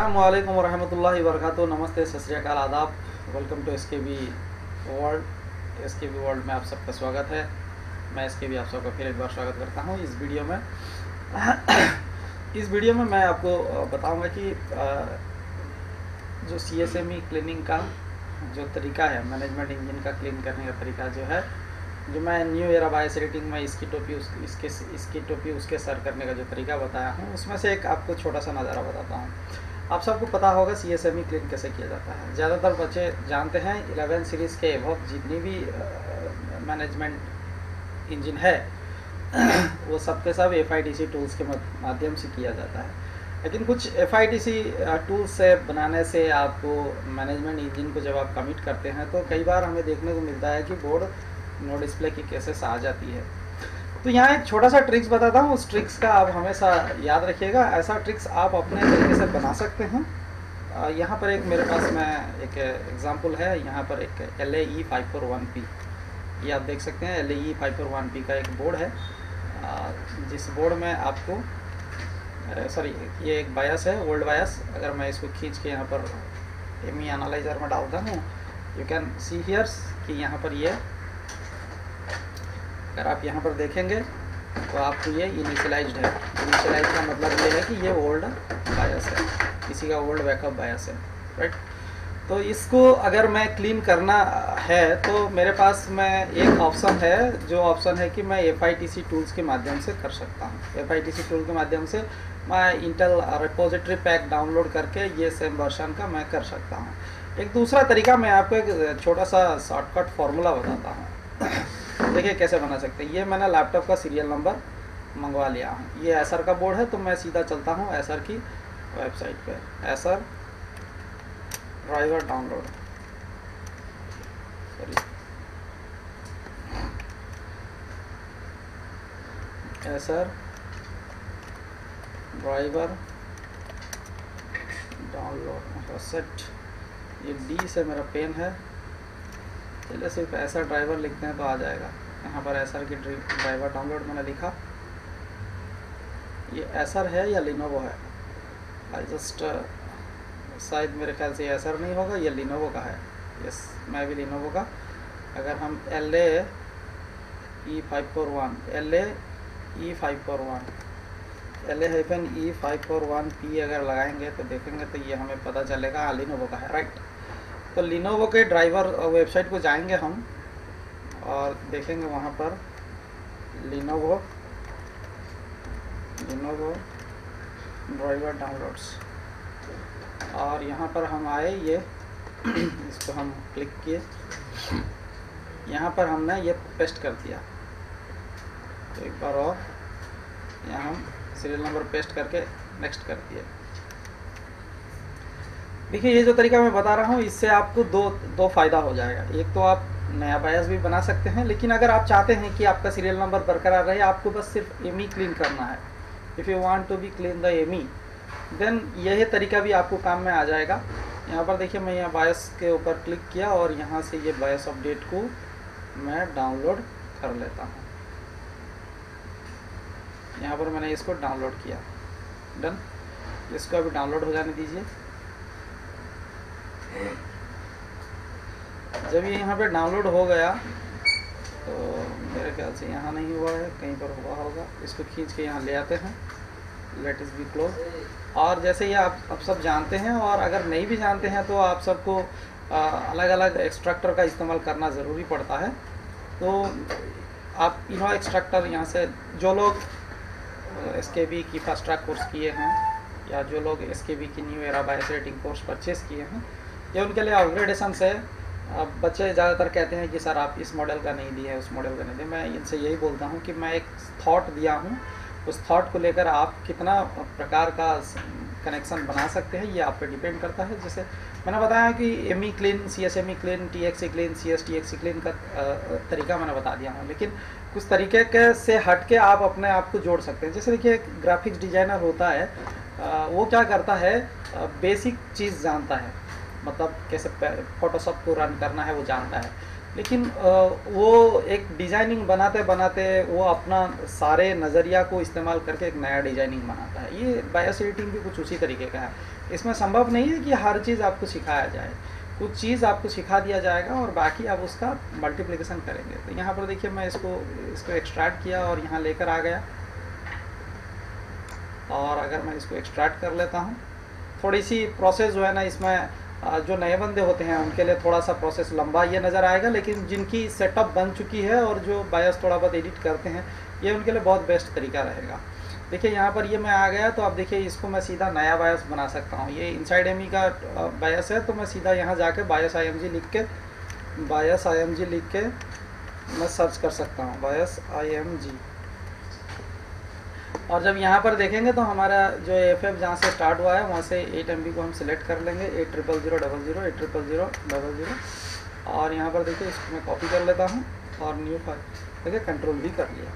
अस्सलामुअलैकुम वरहमतुल्लाहि वबरकातुहू। नमस्ते, सत श्री अकाल, आदाब। Welcome to SKB world. SKB world में आप सबका स्वागत है। मैं एसकेबी आप सबका फिर एक बार स्वागत करता हूं इस वीडियो में। इस वीडियो में मैं आपको बताऊंगा कि जो CSME क्लीनिंग का जो तरीका है, मैनेजमेंट इंजन का क्लीन करने का तरीका जो है, जो मैं न्यू एरा बायस रेटिंग में इसकी टोपी उसके सर करने का जो तरीका बताया हूँ, उसमें से एक आपको छोटा सा नज़ारा बताता हूँ। आप सबको पता होगा CSME क्लीन कैसे किया जाता है। ज़्यादातर बच्चे जानते हैं 11 सीरीज़ के एबव जितनी भी मैनेजमेंट इंजन है वो सब के सब FIDC टूल्स के माध्यम से किया जाता है। लेकिन कुछ FIDC टूल्स से बनाने से आपको मैनेजमेंट इंजन को जब आप कमिट करते हैं तो कई बार हमें देखने को मिलता है कि बोर्ड नो डिस्प्ले की केसेस आ जाती है। तो यहाँ एक छोटा सा ट्रिक्स बताता हूँ, उस ट्रिक्स का आप हमेशा याद रखिएगा। ऐसा ट्रिक्स आप अपने तरीके से बना सकते हैं। यहाँ पर एक मेरे पास में एक एग्जांपल है। यहाँ पर एक LAE 541P, ये आप देख सकते हैं। LAE 541P का एक बोर्ड है, जिस बोर्ड में आपको सॉरी, ये एक बायस है, ओल्ड बायस। अगर मैं इसको खींच के यहाँ पर ME एनालाइजर में डालता हूँ, यू कैन सी हियर्स कि यहाँ पर ये, अगर आप यहाँ पर देखेंगे तो आपको ये इनिशियलाइज्ड है। इनिशियलाइज का मतलब ये है कि ये ओल्ड बायस है, किसी का ओल्ड बैकअप बायस है, राइट। तो इसको अगर मैं क्लीन करना है तो मेरे पास में एक ऑप्शन है, जो ऑप्शन है कि मैं FIDC टूल्स के माध्यम से कर सकता हूँ। FIDC टूल के माध्यम से मैं इंटेल रिपोजिटरी पैक डाउनलोड करके ये सेम वर्जन का मैं कर सकता हूँ। एक दूसरा तरीका, मैं आपको एक छोटा सा शॉर्टकट फार्मूला बताता हूँ। देखिए कैसे बना सकते हैं। ये मैंने लैपटॉप का सीरियल नंबर मंगवा लिया हूँ। ये एसर का बोर्ड है, तो मैं सीधा चलता हूँ एसर की वेबसाइट पे। Acer driver download, sorry, Acer driver download set. ये D से मेरा पेन है, चलिए सिर्फ एसर ड्राइवर लिखते हैं तो आ जाएगा। यहाँ पर एसर की ड्राइवर डाउनलोड मैंने लिखा। ये एसर है या लिनोवो है? आई जस्ट शायद मेरे ख्याल से एसर नहीं होगा, ये लिनोवो का है। यस, मैं भी लिनोवो का। अगर हम LAE 541P अगर लगाएंगे तो देखेंगे तो ये हमें पता चलेगा हाँ लिनोवो का है, राइट। तो लिनोवो के ड्राइवर वेबसाइट को जाएंगे हम और देखेंगे वहाँ पर लिनोवो ड्राइवर डाउनलोड्स, और यहाँ पर हम आए, ये इसको हम क्लिक किए, यहाँ पर हमने ये पेस्ट कर दिया। तो एक बार और यहाँ हम सीरियल नंबर पेस्ट करके नेक्स्ट कर दिए। देखिए ये जो तरीका मैं बता रहा हूँ, इससे आपको दो फ़ायदा हो जाएगा। एक तो आप नया बायस भी बना सकते हैं, लेकिन अगर आप चाहते हैं कि आपका सीरियल नंबर बरकरार रहे, आपको बस सिर्फ ME क्लीन करना है। If you want to be clean the ME, then यही तरीका भी आपको काम में आ जाएगा। यहाँ पर देखिए, मैं यहाँ बायस के ऊपर क्लिक किया और यहाँ से ये बायस अपडेट को मैं डाउनलोड कर लेता हूँ। यहाँ पर मैंने इसको डाउनलोड किया, डन। इसको अभी डाउनलोड हो जाने दीजिए। जब ये यहाँ पे डाउनलोड हो गया तो मेरे ख्याल से यहाँ नहीं हुआ है, कहीं पर हुआ होगा। इसको खींच के यहाँ ले आते हैं, लेट इस बी क्लोज। और जैसे ये आप सब जानते हैं, और अगर नहीं भी जानते हैं तो आप सबको अलग अलग एक्सट्रैक्टर का इस्तेमाल करना ज़रूरी पड़ता है। तो आप इनोवा एक्सट्रैक्टर यहाँ से, जो लोग SKB की फास्ट ट्रैक कोर्स किए हैं या जो लोग SKB की न्यू एरा बायस रेटिंग कोर्स परचेज़ किए हैं, ये उनके लिए अपग्रेडेशन से बच्चे ज़्यादातर कहते हैं कि सर आप इस मॉडल का नहीं दिए, उस मॉडल का नहीं दिए। मैं इनसे यही बोलता हूँ कि मैं एक थॉट दिया हूँ, उस थॉट को लेकर आप कितना प्रकार का कनेक्शन बना सकते हैं ये आप पे डिपेंड करता है। जैसे मैंने बताया कि ME clean, CSME clean, TXE clean, TXE clean का तरीका मैंने बता दिया हूँ, लेकिन कुछ तरीके के से हट के आप अपने आप को जोड़ सकते हैं। जैसे देखिए, ग्राफिक्स डिजाइनर होता है, वो क्या करता है, बेसिक चीज़ जानता है, मतलब कैसे फोटोशॉप को रन करना है वो जानता है। लेकिन वो एक डिजाइनिंग बनाते बनाते वो अपना सारे नज़रिया को इस्तेमाल करके एक नया डिजाइनिंग बनाता है। ये बायस एडिटिंग भी कुछ उसी तरीके का है। इसमें संभव नहीं है कि हर चीज़ आपको सिखाया जाए, कुछ चीज़ आपको सिखा दिया जाएगा और बाकी आप उसका मल्टीप्लिकेशन करेंगे। तो यहाँ पर देखिए मैं इसको एक्सट्रैक्ट किया और यहाँ लेकर आ गया, और अगर मैं इसको एक्सट्रैक्ट कर लेता हूँ, थोड़ी सी प्रोसेस जो है ना इसमें जो नए बंदे होते हैं उनके लिए थोड़ा सा प्रोसेस लंबा ये नज़र आएगा, लेकिन जिनकी सेटअप बन चुकी है और जो बायस थोड़ा बहुत एडिट करते हैं ये उनके लिए बहुत बेस्ट तरीका रहेगा। देखिए यहाँ पर ये मैं आ गया, तो अब देखिए इसको मैं सीधा नया बायस बना सकता हूँ। ये इनसाइड एमी का बायस है, तो मैं सीधा यहाँ जाके बायस IMG लिख के मैं सर्च कर सकता हूँ बायस IMG। और जब यहाँ पर देखेंगे तो हमारा जो AFF जहाँ से स्टार्ट हुआ है वहाँ से 8 MB को हम सिलेक्ट कर लेंगे, 800000 और यहाँ पर देखिए इसको मैं कॉपी कर लेता हूँ और न्यू फाइल देखिए कंट्रोल भी कर लिया।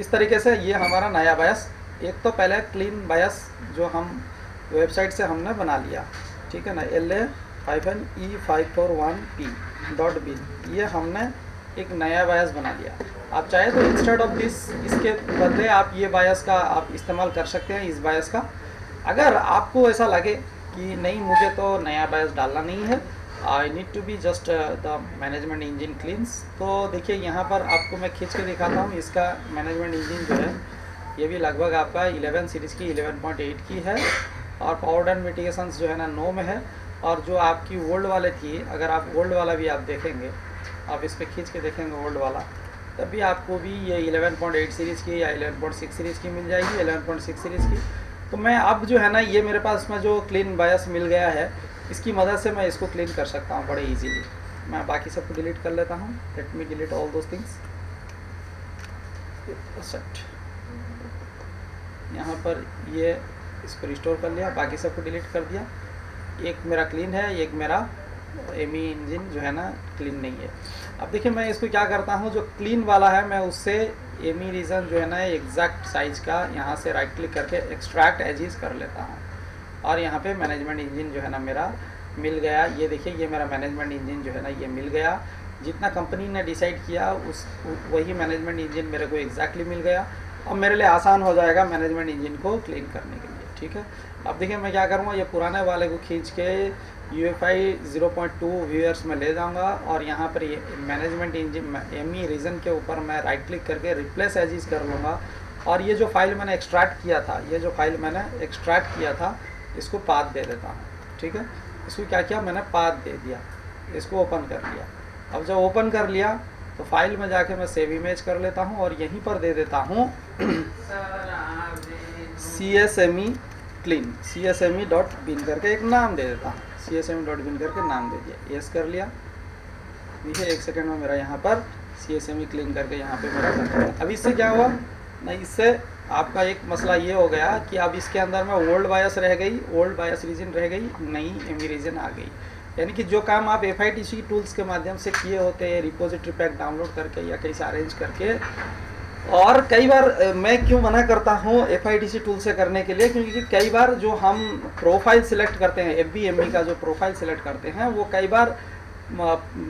इस तरीके से ये हमारा नया बायस, एक तो पहले क्लीन बायस जो हम वेबसाइट से हमने बना लिया, ठीक है ना, LA-E541P.bin, ये हमने एक नया बायस बना लिया। आप चाहे तो इंस्टेड ऑफ दिस, इसके बदले आप ये बायस का आप इस्तेमाल कर सकते हैं, इस बायस का। अगर आपको ऐसा लगे कि नहीं मुझे तो नया बायस डालना नहीं है, I need to be just the management engine cleans, तो देखिए यहाँ पर आपको मैं खींच के दिखाता हूँ। इसका मैनेजमेंट इंजन जो है ये भी लगभग आपका 11 सीरीज़ की 11.8 की है, और पावर डाउन मिटिगेशंस जो है ना 9 में है। और जो आपकी ओल्ड वाले थी, अगर आप ओल्ड वाला भी आप देखेंगे, आप इस पर खींच के देखेंगे ओल्ड वाला, तब भी आपको भी ये 11.8 सीरीज़ की या 11.6 सीरीज़ की मिल जाएगी, 11.6 सीरीज़ की। तो मैं अब जो है ना ये मेरे पास में जो क्लीन बायस मिल गया है, इसकी मदद से मैं इसको क्लीन कर सकता हूँ बड़े इजीली। मैं बाकी सबको डिलीट कर लेता हूँ। Let me delete all those things. Set यहाँ पर ये इसको रिस्टोर कर लिया, बाकी सबको डिलीट कर दिया। एक मेरा क्लीन है, एक मेरा एमी इंजन जो है ना क्लीन नहीं है। अब देखिए मैं इसको क्या करता हूँ, जो क्लीन वाला है मैं उससे एमी रीजन जो है ना एग्जैक्ट साइज का यहाँ से राइट क्लिक करके एक्सट्रैक्ट एजिज कर लेता हूँ, और यहाँ पे मैनेजमेंट इंजन जो है ना मेरा मिल गया। ये देखिए ये मेरा मैनेजमेंट इंजन जो है ना ये मिल गया। जितना कंपनी ने डिसाइड किया उस वही मैनेजमेंट इंजन मेरे को एग्जैक्टली मिल गया। अब मेरे लिए आसान हो जाएगा मैनेजमेंट इंजन को क्लीन करने के लिए, ठीक है। अब देखिए मैं क्या करूँगा, ये पुराने वाले को खींच के UEFI 0.2 व्यूअर्स में ले जाऊंगा, और यहाँ पर ये मैनेजमेंट इंजन एमी रीजन के ऊपर मैं राइट क्लिक करके रिप्लेस एजिज कर लूँगा, और ये जो फाइल मैंने एक्सट्रैक्ट किया था, इसको पाथ दे देता हूँ, ठीक है। इसको क्या किया मैंने, पाथ दे दिया, इसको ओपन कर लिया। अब जब ओपन कर लिया तो फाइल में जाके मैं सेव इमेज कर लेता हूँ, और यहीं पर दे देता हूँ CSME clean, CSME.bin करके एक नाम दे देता हूँ, CSME.bin करके नाम दे दिया, यस कर लिया। देखिए 1 सेकेंड में मेरा यहाँ पर CSME clean करके यहाँ पे मेरा बन गया। अब इससे क्या हुआ नहीं, इससे आपका एक मसला ये हो गया कि अब इसके अंदर में ओल्ड बायस रह गई, ओल्ड बायस रीजन रह गई, नई एमी रीजन आ गई। यानी कि जो काम आप FITC टूल्स के माध्यम से किए होते हैं, रिपोजिटरी पैक डाउनलोड करके या कहीं से अरेंज करके, और कई बार मैं क्यों मना करता हूँ FITC टूल से करने के लिए, क्योंकि कई बार जो हम प्रोफाइल सिलेक्ट करते हैं, FBME का जो प्रोफाइल सिलेक्ट करते हैं, वो कई बार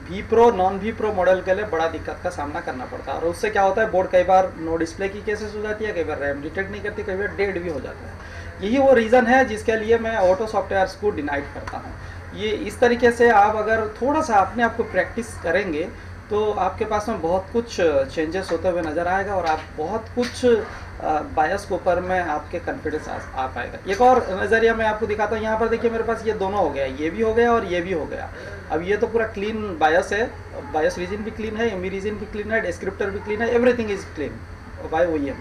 V-Pro नॉन V-Pro मॉडल के लिए बड़ा दिक्कत का सामना करना पड़ता है। और उससे क्या होता है, बोर्ड कई बार नो डिस्प्ले की केसेस हो जाती है, कई बार रैम डिटेक्ट नहीं करती, कई बार डेड भी हो जाता है। यही वो रीज़न है जिसके लिए मैं ऑटो सॉफ्टवेयर्स को डिनाइड करता हूँ। ये इस तरीके से आप अगर थोड़ा सा अपने आप को प्रैक्टिस करेंगे तो आपके पास में बहुत कुछ चेंजेस होते हुए नज़र आएगा, और आप बहुत कुछ बायस के ऊपर में आपके कॉन्फिडेंस आ पाएगा। एक और नज़रिया मैं आपको दिखाता हूँ। यहाँ पर देखिए मेरे पास ये दोनों हो गया, ये भी हो गया और ये भी हो गया। अब ये तो पूरा क्लीन बायस है, बायस रीजन भी क्लीन है, एमी रीजन भी क्लीन है, डिस्क्रिप्टर भी क्लीन है, everything is clean bye OEM।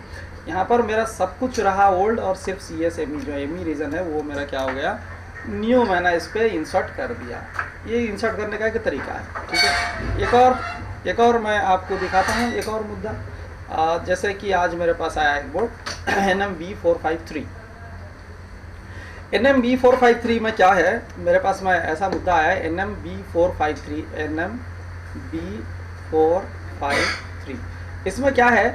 यहाँ पर मेरा सब कुछ रहा ओल्ड, और सिर्फ CSME जो एमी रीजन है वो मेरा क्या हो गया, न्यू मैंने इस पर इंसर्ट कर दिया। ये इंसर्ट करने का एक तरीका है, ठीक है। एक और मैं आपको दिखाता हूँ, एक और मुद्दा। जैसे कि आज मेरे पास आया एक बोर्ड NMB453। NMB453 में क्या है, मेरे पास में ऐसा मुद्दा आया है NMB453। इसमें क्या है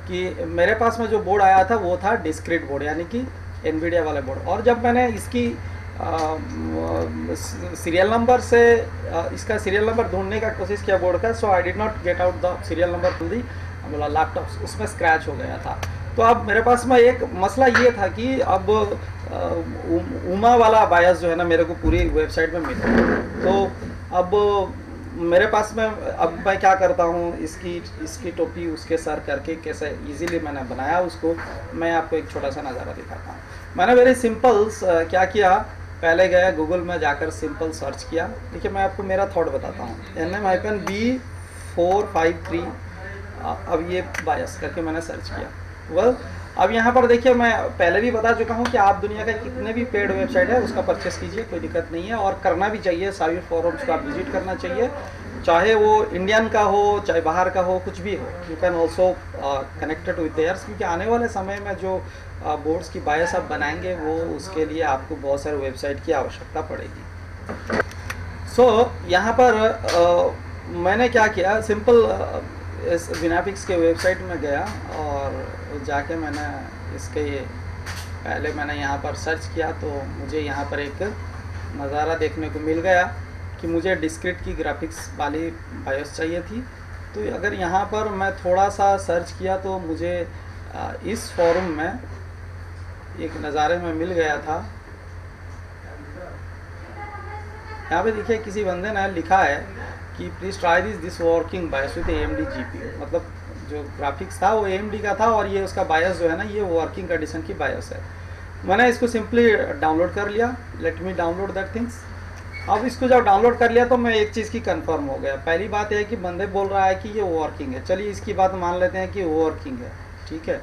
कि मेरे पास में जो बोर्ड आया था वो था डिस्क्रीट बोर्ड, यानी कि NVIDIA वाला बोर्ड। और जब मैंने इसकी सीरियल नंबर से इसका सीरियल नंबर ढूंढने का कोशिश किया बोर्ड का, so I did not get out the serial number from the बोला लैपटॉप, उसमें स्क्रैच हो गया था। तो अब मेरे पास में एक मसला ये था कि अब उमा वाला बायस जो है ना मेरे को पूरी वेबसाइट में मिला। तो अब मेरे पास में अब मैं क्या करता हूँ, इसकी टोपी उसके सर करके कैसे इजीली मैंने बनाया उसको, मैं आपको एक छोटा सा नज़ारा दिखाता हूँ। मैंने वेरी सिंपल क्या किया, पहले गया गूगल में जाकर सिंपल सर्च किया। देखिए मैं आपको मेरा थॉट बताता हूँ, NM-B453 अब ये बायस करके मैंने सर्च किया। अब यहाँ पर देखिए मैं पहले भी बता चुका हूँ कि आप दुनिया का कितने भी पेड वेबसाइट है उसका परचेस कीजिए, कोई दिक्कत नहीं है, और करना भी चाहिए। सारी फोरम्स का आप विजिट करना चाहिए, चाहे वो इंडियन का हो चाहे बाहर का हो, कुछ भी हो। You can also connected with theirs, क्योंकि आने वाले समय में जो बोर्ड्स की बायस आप बनाएंगे वो उसके लिए आपको बहुत सारे वेबसाइट की आवश्यकता पड़ेगी। सो यहाँ पर मैंने क्या किया, सिंपल इस विनापिक्स के वेबसाइट में गया और जाके मैंने इसके पहले मैंने यहाँ पर सर्च किया, तो मुझे यहाँ पर एक नज़ारा देखने को मिल गया कि मुझे डिस्क्रीट की ग्राफिक्स वाली बायोस चाहिए थी। तो अगर यहाँ पर मैं थोड़ा सा सर्च किया तो मुझे इस फॉर्म में एक नज़ारे में मिल गया था। यहाँ पे देखिए किसी बंदे ने लिखा है कि please try this working bias with AMD GPU, मतलब जो ग्राफिक्स था वो AMD का था और ये उसका बायस जो है ना ये वर्किंग कंडीशन की बायस है। मैंने इसको सिंपली डाउनलोड कर लिया, let me download that things. अब इसको जब डाउनलोड कर लिया तो मैं एक चीज़ की कंफर्म हो गया। पहली बात है कि बंदे बोल रहा है कि ये वर्किंग है, चलिए इसकी बात मान लेते हैं कि वर्किंग है, ठीक है।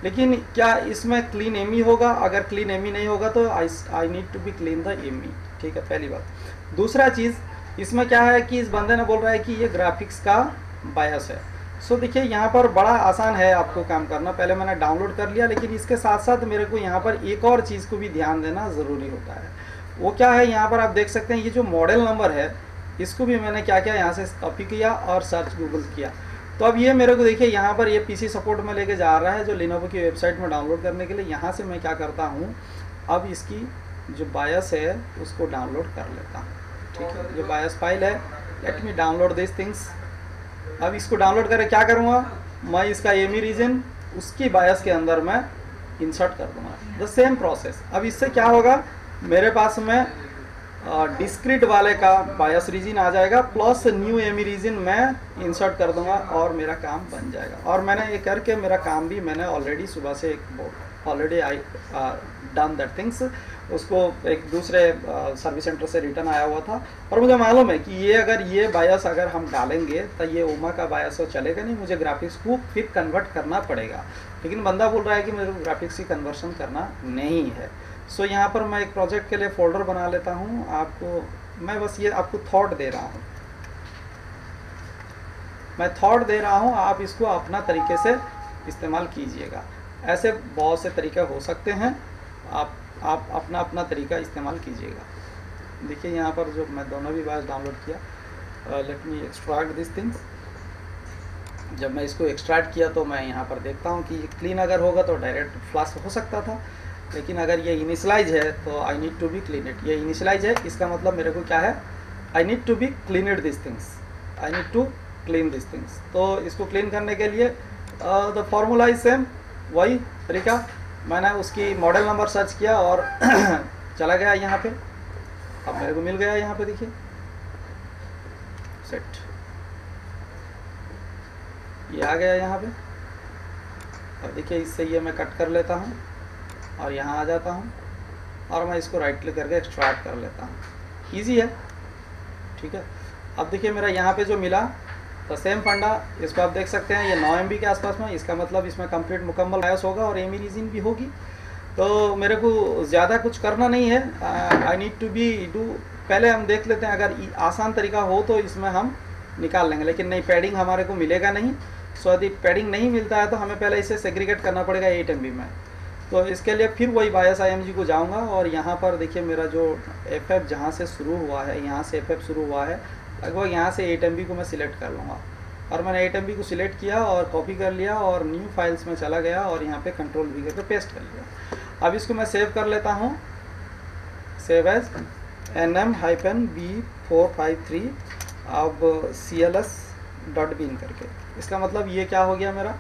लेकिन क्या इसमें क्लीन एमी होगा? अगर क्लीन एमी नहीं होगा तो I need to be clean the ME, ठीक है, पहली बात। दूसरा चीज़ इसमें क्या है कि इस बंदे ने बोल रहा है कि ये ग्राफिक्स का बायस है। सो देखिए यहाँ पर बड़ा आसान है आपको काम करना। पहले मैंने डाउनलोड कर लिया, लेकिन इसके साथ साथ मेरे को यहाँ पर एक और चीज़ को भी ध्यान देना ज़रूरी होता है। वो क्या है, यहाँ पर आप देख सकते हैं ये जो मॉडल नंबर है इसको भी मैंने क्या किया, यहाँ से कॉपी किया और सर्च गूगल किया। तो अब ये मेरे को देखिए यहाँ पर ये PC सपोर्ट में लेके जा रहा है जो लेनोवो की वेबसाइट में डाउनलोड करने के लिए। यहाँ से मैं क्या करता हूँ, अब इसकी जो बायस है उसको डाउनलोड कर लेता हूँ, ठीक है। जो बायस फाइल है, let me download this things. अब इसको डाउनलोड करके क्या करूँगा, मैं इसका एमी रीजन उसकी बायस के अंदर मैं इंसर्ट कर दूँगा। The same process. अब इससे क्या होगा, मेरे पास में डिस्क्रीट वाले का बायस रीजन आ जाएगा प्लस न्यू एमी रीजन मैं इंसर्ट कर दूंगा और मेरा काम बन जाएगा। और मैंने ये करके मेरा काम भी मैंने ऑलरेडी सुबह से already I done that things. उसको एक दूसरे सर्विस सेंटर से रिटर्न आया हुआ था और मुझे मालूम है कि ये अगर ये बायस अगर हम डालेंगे तो ये उमा का बायस तो चलेगा नहीं, मुझे ग्राफिक्स को फिर कन्वर्ट करना पड़ेगा। लेकिन बंदा बोल रहा है कि मेरे को ग्राफिक्स की कन्वर्शन करना नहीं है। सो यहाँ पर मैं एक प्रोजेक्ट के लिए फोल्डर बना लेता हूँ। आपको मैं बस ये आपको थॉट दे रहा हूँ, मैं थॉट दे रहा हूँ, आप इसको अपना तरीके से इस्तेमाल कीजिएगा। ऐसे बहुत से तरीके हो सकते हैं, आप अपना अपना तरीका इस्तेमाल कीजिएगा। देखिए यहाँ पर जो मैं दोनों भी बार डाउनलोड किया, let me extract this things. जब मैं इसको एक्सट्रैक्ट किया तो मैं यहाँ पर देखता हूँ कि क्लीन अगर होगा तो डायरेक्ट फ्लश हो सकता था, लेकिन अगर ये इनिशियलाइज है तो I need to be clean it. ये इनिशियलाइज है, इसका मतलब मेरे को क्या है, I need to be clean it this things, I need to clean this things. तो इसको क्लीन करने के लिए द फॉर्मूला इज सेम, वही तरीका। मैंने उसकी मॉडल नंबर सर्च किया और चला गया यहाँ पे। अब मेरे को मिल गया यहाँ पे, देखिए सेट, ये आ गया यहाँ पे। और देखिए इससे ये मैं कट कर लेता हूँ और यहाँ आ जाता हूँ और मैं इसको राइट क्लिक करके एक्सट्रैक्ट कर लेता हूँ। इजी है, ठीक है। अब देखिए मेरा यहाँ पे जो मिला तो सेम फंडा, इसको आप देख सकते हैं ये 9 MB के आसपास में, इसका मतलब इसमें कंप्लीट मुकम्मल बायस होगा और एमी रीजन भी होगी। तो मेरे को ज़्यादा कुछ करना नहीं है, I need to be do. पहले हम देख लेते हैं, अगर आसान तरीका हो तो इसमें हम निकाल लेंगे, लेकिन नहीं, पैडिंग हमारे को मिलेगा नहीं। सो यदि पैडिंग नहीं मिलता है तो हमें पहले इसे सेग्रीगेट करना पड़ेगा 8 MB में। तो इसके लिए फिर वही बायस IMG को जाऊंगा और यहाँ पर देखिए मेरा जो FF जहाँ से शुरू हुआ है, यहाँ से FF शुरू हुआ है, लगभग यहाँ से 8 MB को मैं सिलेक्ट कर लूँगा। और मैंने 8 MB को सिलेक्ट किया और कॉपी कर लिया और न्यू फाइल्स में चला गया और यहाँ पे कंट्रोल V करके पेस्ट कर लिया। अब इसको मैं सेव कर लेता हूँ। सेव एज nm-b453 अब cls.bin करके। इसका मतलब ये क्या हो गया मेरा,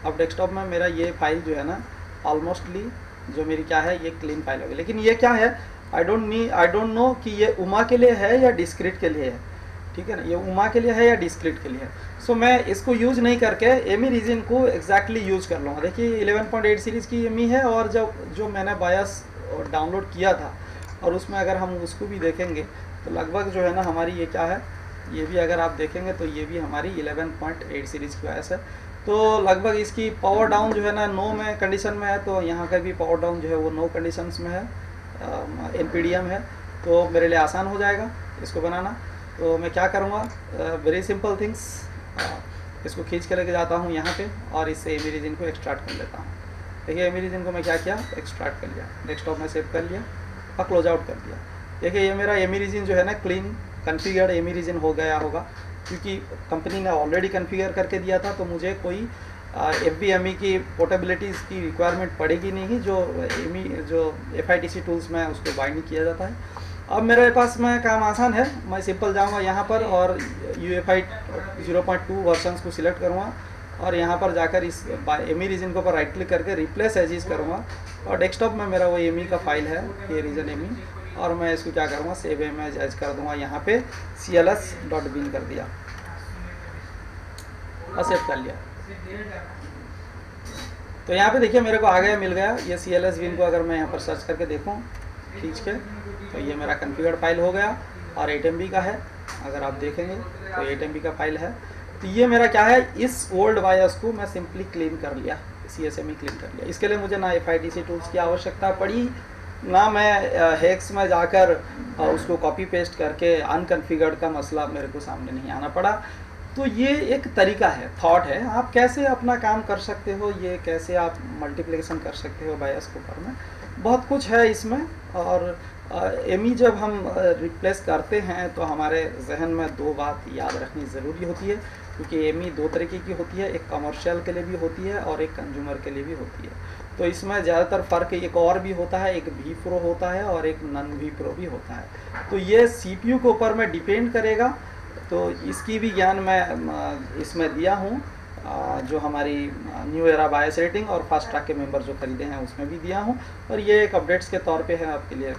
अब डेस्कटॉप में मेरा ये फाइल जो है ना ऑलमोस्टली जो मेरी क्या है ये क्लीन फाइल होगी। लेकिन ये क्या है, आई डोंट नो कि ये उमा के लिए है या डिस्क्रीट के लिए है, ठीक है ना, ये उमा के लिए है या डिस्क्रीट के लिए है। सो मैं इसको यूज नहीं करके एमी रीजन को एग्जैक्टली यूज कर लूँगा। देखिए 11.8 सीरीज की एमी है और जो मैंने बायस डाउनलोड किया था और उसमें अगर हम उसको भी देखेंगे तो लगभग जो है ना हमारी ये क्या है, ये भी अगर आप देखेंगे तो ये भी हमारी 11.8 सीरीज की बायस है। तो लगभग इसकी पावर डाउन जो है ना नो में कंडीशन में है, तो यहाँ का भी पावर डाउन जो है वो नो कंडीशंस में है, NPDM है, तो मेरे लिए आसान हो जाएगा इसको बनाना। तो मैं क्या करूँगा, वेरी सिंपल थिंग्स, इसको खींच के लेके जाता हूँ यहाँ पे और इससे एमी रीजन को एक्सट्रैक्ट कर लेता हूँ। देखिए एमी रीजन को मैं क्या किया, एक्सट्रैक्ट कर लिया, डेस्कटॉप में सेव कर लिया और क्लोज आउट कर दिया। देखिए ये मेरा एमी रीजन जो है ना क्लीन कन्फिगर्ड एमी रीजन हो गया होगा, क्योंकि कंपनी ने ऑलरेडी कन्फिगर करके दिया था, तो मुझे कोई FBME की पोर्टेबिलिटीज़ की रिक्वायरमेंट पड़ेगी नहीं, जो FITC टूल्स में उसको बाइंड नहीं किया जाता है। अब मेरे पास में काम आसान है, मैं सिंपल जाऊंगा यहाँ पर और UEFI 0.2 वर्जन्स को सिलेक्ट करूँगा और यहाँ पर जाकर इस एमी रीजन के ऊपर राइट क्लिक करके रिप्लेस एजिस करूँगा और डेस्कटॉप में मेरा वो एमी का फाइल है, ये रीजन एमी, और मैं इसको क्या करूँगा, सेव इमेज एज कर दूँगा, यहाँ पे cls.bin कर दिया और सेव कर लिया। तो यहाँ पे देखिए मेरे को आ गया, मिल गया ये CLS bin को। अगर मैं यहाँ पर सर्च करके देखूँ खींच के तो ये मेरा कॉन्फ़िगर्ड फाइल हो गया और 8 MB का है। अगर आप देखेंगे तो 8 MB का फाइल है। तो ये मेरा क्या है, इस ओल्ड बायस को मैं सिंपली क्लीन कर लिया, CSME क्लीन कर लिया। इसके लिए मुझे ना FITC टूल्स की आवश्यकता पड़ी, ना मैं हेक्स में जाकर उसको कॉपी पेस्ट करके अनकन्फिगर्ड का मसला मेरे को सामने नहीं आना पड़ा। तो ये एक तरीका है, थॉट है, आप कैसे अपना काम कर सकते हो, ये कैसे आप मल्टीप्लिकेशन कर सकते हो बायस के ऊपर में, बहुत कुछ है इसमें। और एमी जब हम रिप्लेस करते हैं तो हमारे जहन में दो बात याद रखनी ज़रूरी होती है, क्योंकि एमी दो तरीके की होती है, एक कमर्शियल के लिए भी होती है और एक कंज्यूमर के लिए भी होती है। तो इसमें ज़्यादातर फ़र्क एक और भी होता है, एक vPro होता है और एक नॉन vPro भी होता है। तो ये CPU के ऊपर में डिपेंड करेगा, तो इसकी भी ज्ञान मैं इसमें दिया हूँ, जो हमारी न्यू एरा बायस रेटिंग और फास्ट ट्रैक के मेंबर जो खरीदे हैं उसमें भी दिया हूँ, और ये एक अपडेट्स के तौर पे है, आपके लिए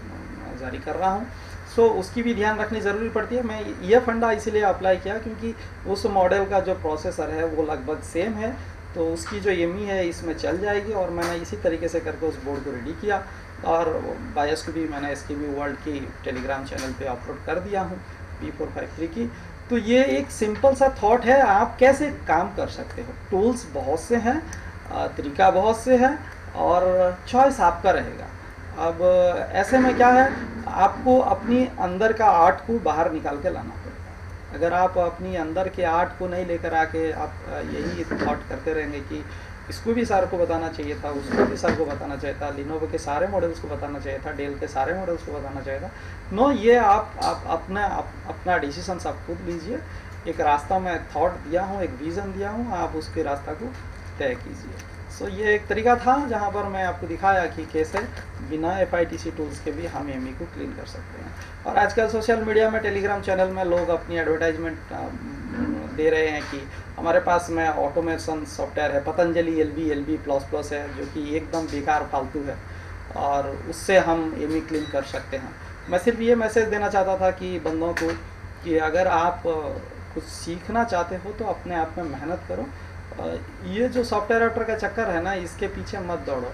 जारी कर रहा हूँ। सो उसकी भी ध्यान रखनी ज़रूरी पड़ती है। मैं ये फंडा इसीलिए अप्लाई किया क्योंकि उस मॉडल का जो प्रोसेसर है वो लगभग सेम है, तो उसकी जो एमी है इसमें चल जाएगी। और मैंने इसी तरीके से करके उस बोर्ड को रेडी किया और बायस को भी मैंने SKB वर्ल्ड की टेलीग्राम चैनल पे अपलोड कर दिया हूँ B453 की। तो ये एक सिंपल सा थॉट है, आप कैसे काम कर सकते हो। टूल्स बहुत से हैं, तरीका बहुत से है और चॉइस आपका रहेगा। अब ऐसे में क्या है, आपको अपनी अंदर का आर्ट को बाहर निकाल के लाना पड़ेगा। अगर आप अपनी अंदर के आर्ट को नहीं लेकर आके आप यही थॉट करते रहेंगे कि इसको भी सर को बताना चाहिए था, उसको भी सर को बताना चाहिए था, लिनोवो के सारे मॉडल्स को बताना चाहिए था, डेल के सारे मॉडल्स को बताना चाहिए था, नो, ये आप अपना डिसीजन आप खुद लीजिए। एक रास्ता मैं थॉट दिया हूँ, एक विज़न दिया हूँ, आप उसके रास्ता को तय कीजिए। सो ये एक तरीका था जहाँ पर मैं आपको दिखाया कि कैसे बिना FITC टूल्स के भी हम एमी को क्लीन कर सकते हैं। और आजकल सोशल मीडिया में, टेलीग्राम चैनल में लोग अपनी एडवर्टाइजमेंट दे रहे हैं कि हमारे पास में ऑटोमेशन सॉफ्टवेयर है, पतंजलि LB++ है, जो कि एकदम बेकार फालतू है और उससे हम एमी क्लीन कर सकते हैं। मैं सिर्फ ये मैसेज देना चाहता था कि बंदों को कि अगर आप कुछ सीखना चाहते हो तो अपने आप में मेहनत करो। ये जो सॉफ्टवेयर वेफ्टवेयर का चक्कर है ना, इसके पीछे मत दौड़ो,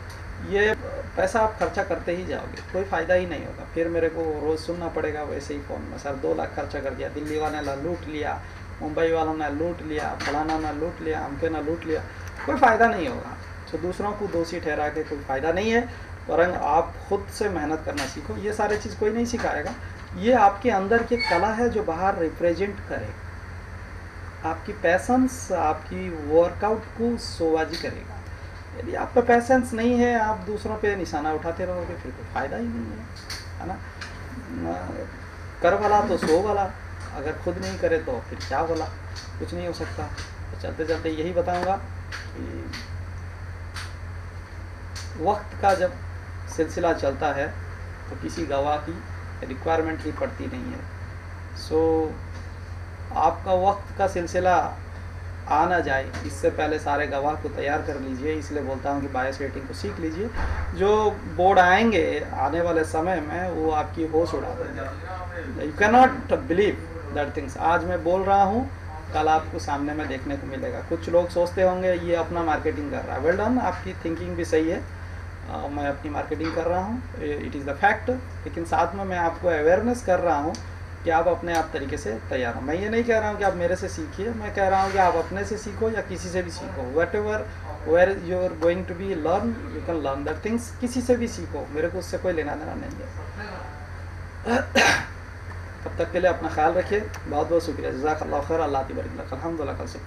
ये पैसा आप खर्चा करते ही जाओगे, कोई फ़ायदा ही नहीं होगा। फिर मेरे को रोज़ सुनना पड़ेगा वैसे ही फ़ोन में, सर 2 लाख खर्चा कर दिया, दिल्ली वाले ने लूट लिया, मुंबई वालों ने लूट लिया, फलाना ने लूट लिया, अमके ने लूट लिया, कोई फ़ायदा नहीं होगा। तो दूसरों को दोषी ठहरा के कोई फ़ायदा नहीं है, वरन आप खुद से मेहनत करना सीखो। ये सारे चीज़ कोई नहीं सिखाएगा, ये आपके अंदर की कला है जो बाहर रिप्रेजेंट करे, आपकी पैशंस आपकी वर्कआउट को शोबाजी करेगा। यदि आप पे पैशंस नहीं है, आप दूसरों पे निशाना उठाते रहोगे, फिर कोई फ़ायदा ही नहीं है ना। कर भला तो सो भला, अगर खुद नहीं करे तो फिर क्या भला, कुछ नहीं हो सकता। तो चलते चलते यही बताऊंगा कि वक्त का जब सिलसिला चलता है तो किसी गवाह की रिक्वायरमेंट ही पड़ती नहीं है। सो आपका वक्त का सिलसिला आ ना जाए इससे पहले सारे गवाह को तैयार कर लीजिए। इसलिए बोलता हूँ कि बायस रेटिंग को सीख लीजिए। जो बोर्ड आएंगे आने वाले समय में वो आपकी होश उड़ा देंगे। You can not believe that things. आज मैं बोल रहा हूँ, कल आपको सामने में देखने को मिलेगा। कुछ लोग सोचते होंगे ये अपना मार्केटिंग कर रहा है। वेल डन, आपकी थिंकिंग भी सही है। मैं अपनी मार्केटिंग कर रहा हूँ, इट इज़ द फैक्ट। लेकिन साथ में मैं आपको अवेयरनेस कर रहा हूँ कि आप अपने आप तरीके से तैयार हो। मैं ये नहीं कह रहा हूँ कि आप मेरे से सीखिए, मैं कह रहा हूँ कि आप अपने से सीखो या किसी से भी सीखो। Whatever where you are going to be learn, you can learn that things. किसी से भी सीखो, मेरे को उससे कोई लेना देना नहीं है। तब तक के लिए अपना ख्याल रखिए। बहुत बहुत शुक्रिया। जज़ाकल्लाहु खैर। अल्लाह की बरकत। अल्हम्दुलिल्लाह। कल से